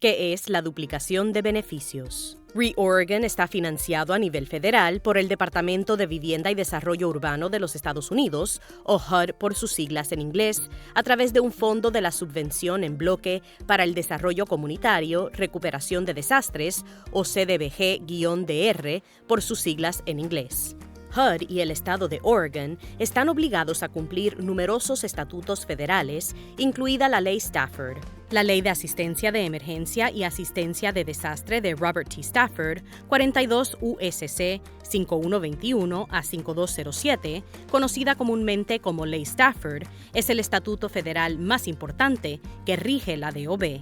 ¿Qué es la duplicación de beneficios? ReOregon está financiado a nivel federal por el Departamento de Vivienda y Desarrollo Urbano de los Estados Unidos, o HUD por sus siglas en inglés, a través de un fondo de la subvención en bloque para el desarrollo comunitario, recuperación de desastres, o CDBG-DR por sus siglas en inglés. HUD y el estado de Oregon están obligados a cumplir numerosos estatutos federales, incluida la Ley Stafford, la Ley de Asistencia de Emergencia y Asistencia de Desastre de Robert T. Stafford, 42 USC 5121 a 5207, conocida comúnmente como Ley Stafford, es el estatuto federal más importante que rige la DOB.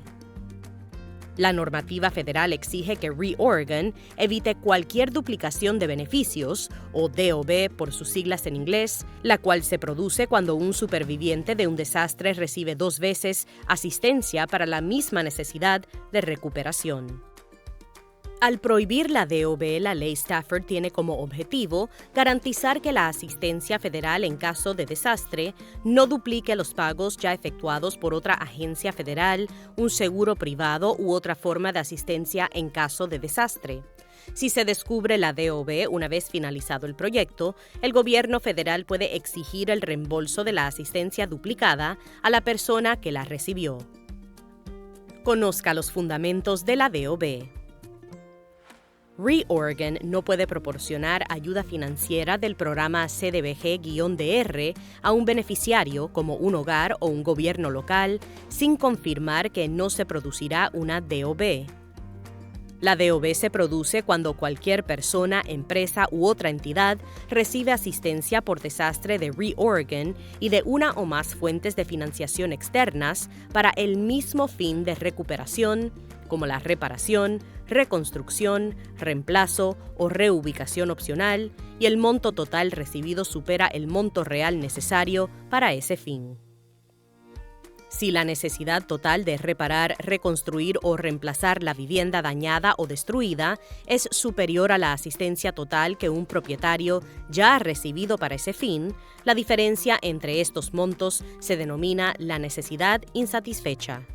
La normativa federal exige que ReOregon evite cualquier duplicación de beneficios, o DOB por sus siglas en inglés, la cual se produce cuando un superviviente de un desastre recibe 2 veces asistencia para la misma necesidad de recuperación. Al prohibir la DOB, la Ley Stafford tiene como objetivo garantizar que la asistencia federal en caso de desastre no duplique los pagos ya efectuados por otra agencia federal, un seguro privado u otra forma de asistencia en caso de desastre. Si se descubre la DOB una vez finalizado el proyecto, el gobierno federal puede exigir el reembolso de la asistencia duplicada a la persona que la recibió. Conozca los fundamentos de la DOB. ReOregon no puede proporcionar ayuda financiera del programa CDBG-DR a un beneficiario como un hogar o un gobierno local sin confirmar que no se producirá una DOB. La DOB se produce cuando cualquier persona, empresa u otra entidad recibe asistencia por desastre de ReOregon y de una o más fuentes de financiación externas para el mismo fin de recuperación, como la reparación, reconstrucción, reemplazo o reubicación opcional, y el monto total recibido supera el monto real necesario para ese fin. Si la necesidad total de reparar, reconstruir o reemplazar la vivienda dañada o destruida es superior a la asistencia total que un propietario ya ha recibido para ese fin, la diferencia entre estos montos se denomina la necesidad insatisfecha.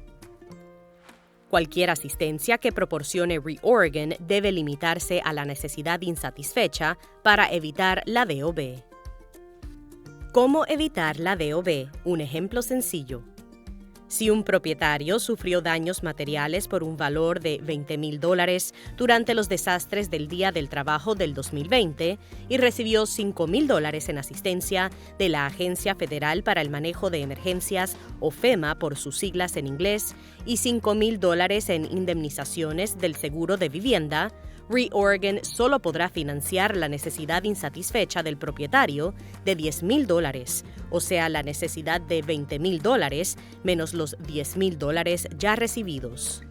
Cualquier asistencia que proporcione ReOregon debe limitarse a la necesidad insatisfecha para evitar la DOB. ¿Cómo evitar la DOB? Un ejemplo sencillo. Si un propietario sufrió daños materiales por un valor de $20,000 durante los desastres del Día del Trabajo del 2020 y recibió $5,000 en asistencia de la Agencia Federal para el Manejo de Emergencias, o FEMA por sus siglas en inglés, y $5,000 en indemnizaciones del seguro de vivienda, ReOregon solo podrá financiar la necesidad insatisfecha del propietario de $10,000, o sea, la necesidad de $20,000 menos los $10,000 ya recibidos.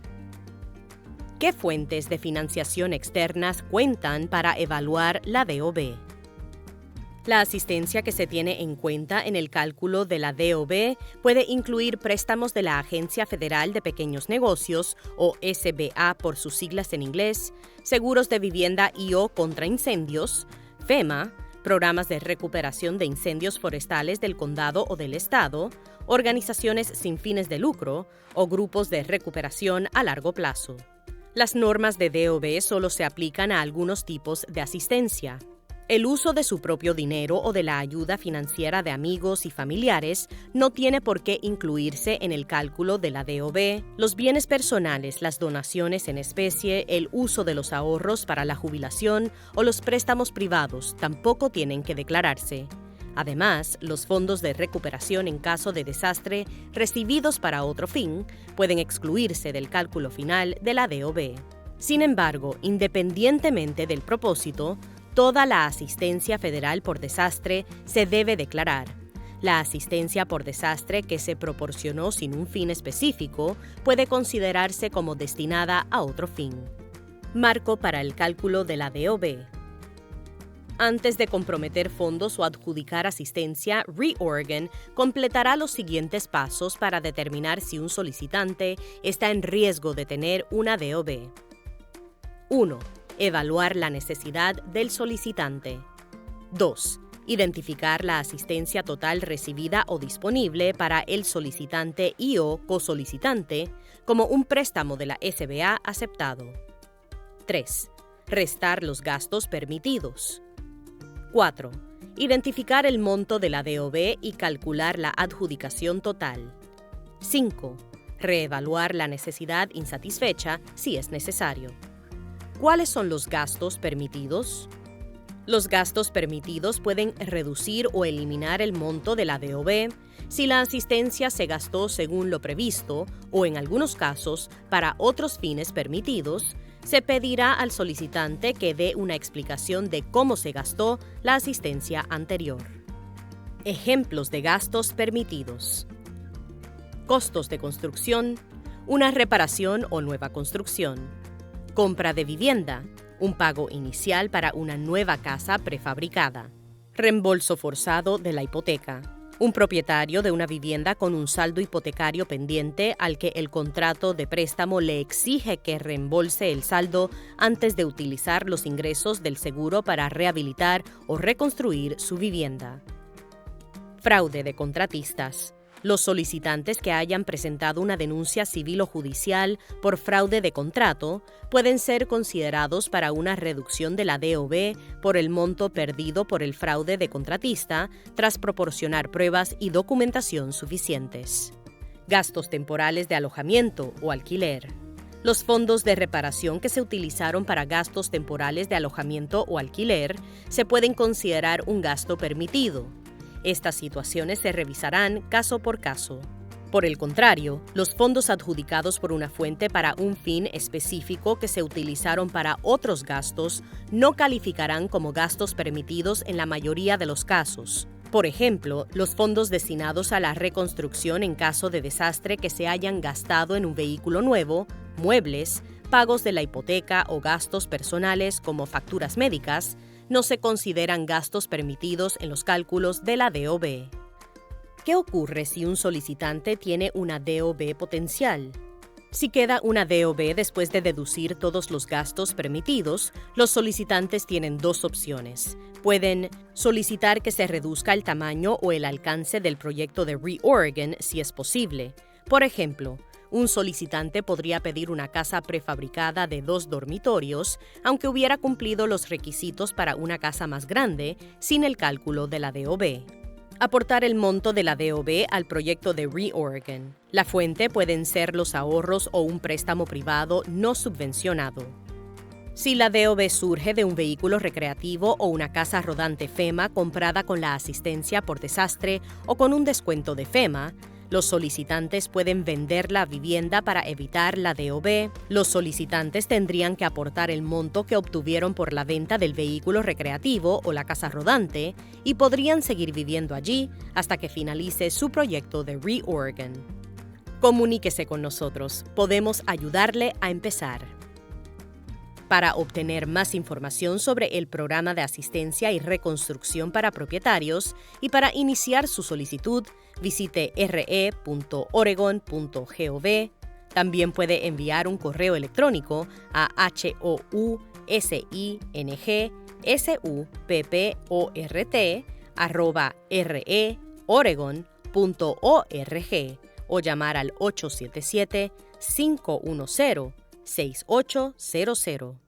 ¿Qué fuentes de financiación externas cuentan para evaluar la DOB? La asistencia que se tiene en cuenta en el cálculo de la DOB puede incluir préstamos de la Agencia Federal de Pequeños Negocios, o SBA por sus siglas en inglés, seguros de vivienda y/o contra incendios, FEMA, programas de recuperación de incendios forestales del condado o del estado, organizaciones sin fines de lucro o grupos de recuperación a largo plazo. Las normas de DOB solo se aplican a algunos tipos de asistencia. El uso de su propio dinero o de la ayuda financiera de amigos y familiares no tiene por qué incluirse en el cálculo de la DOB. Los bienes personales, las donaciones en especie, el uso de los ahorros para la jubilación o los préstamos privados tampoco tienen que declararse. Además, los fondos de recuperación en caso de desastre recibidos para otro fin pueden excluirse del cálculo final de la DOB. Sin embargo, independientemente del propósito, toda la asistencia federal por desastre se debe declarar. La asistencia por desastre que se proporcionó sin un fin específico puede considerarse como destinada a otro fin. Marco para el cálculo de la DOB. Antes de comprometer fondos o adjudicar asistencia, ReOregon completará los siguientes pasos para determinar si un solicitante está en riesgo de tener una DOB. 1. Evaluar la necesidad del solicitante. 2. Identificar la asistencia total recibida o disponible para el solicitante y/o cosolicitante, como un préstamo de la SBA aceptado. 3. Restar los gastos permitidos. 4. Identificar el monto de la DOB y calcular la adjudicación total. 5. Reevaluar la necesidad insatisfecha si es necesario. ¿Cuáles son los gastos permitidos? Los gastos permitidos pueden reducir o eliminar el monto de la DOB si la asistencia se gastó según lo previsto o, en algunos casos, para otros fines permitidos. Se pedirá al solicitante que dé una explicación de cómo se gastó la asistencia anterior. Ejemplos de gastos permitidos. Costos de construcción, una reparación o nueva construcción. Compra de vivienda, un pago inicial para una nueva casa prefabricada. Reembolso forzado de la hipoteca. Un propietario de una vivienda con un saldo hipotecario pendiente al que el contrato de préstamo le exige que reembolse el saldo antes de utilizar los ingresos del seguro para rehabilitar o reconstruir su vivienda. Fraude de contratistas. Los solicitantes que hayan presentado una denuncia civil o judicial por fraude de contrato pueden ser considerados para una reducción de la DOB por el monto perdido por el fraude de contratista tras proporcionar pruebas y documentación suficientes. Gastos temporales de alojamiento o alquiler. Los fondos de reparación que se utilizaron para gastos temporales de alojamiento o alquiler se pueden considerar un gasto permitido. Estas situaciones se revisarán caso por caso. Por el contrario, los fondos adjudicados por una fuente para un fin específico que se utilizaron para otros gastos no calificarán como gastos permitidos en la mayoría de los casos. Por ejemplo, los fondos destinados a la reconstrucción en caso de desastre que se hayan gastado en un vehículo nuevo, muebles, pagos de la hipoteca o gastos personales como facturas médicas, no se consideran gastos permitidos en los cálculos de la DOB. ¿Qué ocurre si un solicitante tiene una DOB potencial? Si queda una DOB después de deducir todos los gastos permitidos, los solicitantes tienen dos opciones. Pueden solicitar que se reduzca el tamaño o el alcance del proyecto de ReOregon si es posible. Por ejemplo, un solicitante podría pedir una casa prefabricada de 2 dormitorios, aunque hubiera cumplido los requisitos para una casa más grande, sin el cálculo de la DOB. Aportar el monto de la DOB al proyecto de ReOregon. La fuente pueden ser los ahorros o un préstamo privado no subvencionado. Si la DOB surge de un vehículo recreativo o una casa rodante FEMA comprada con la asistencia por desastre o con un descuento de FEMA, los solicitantes pueden vender la vivienda para evitar la DOB. Los solicitantes tendrían que aportar el monto que obtuvieron por la venta del vehículo recreativo o la casa rodante y podrían seguir viviendo allí hasta que finalice su proyecto de ReOregon. Comuníquese con nosotros. Podemos ayudarle a empezar. Para obtener más información sobre el programa de asistencia y reconstrucción para propietarios y para iniciar su solicitud, visite re.oregon.gov. También puede enviar un correo electrónico a housinsupport@reoregon.org o llamar al 877-510-6800.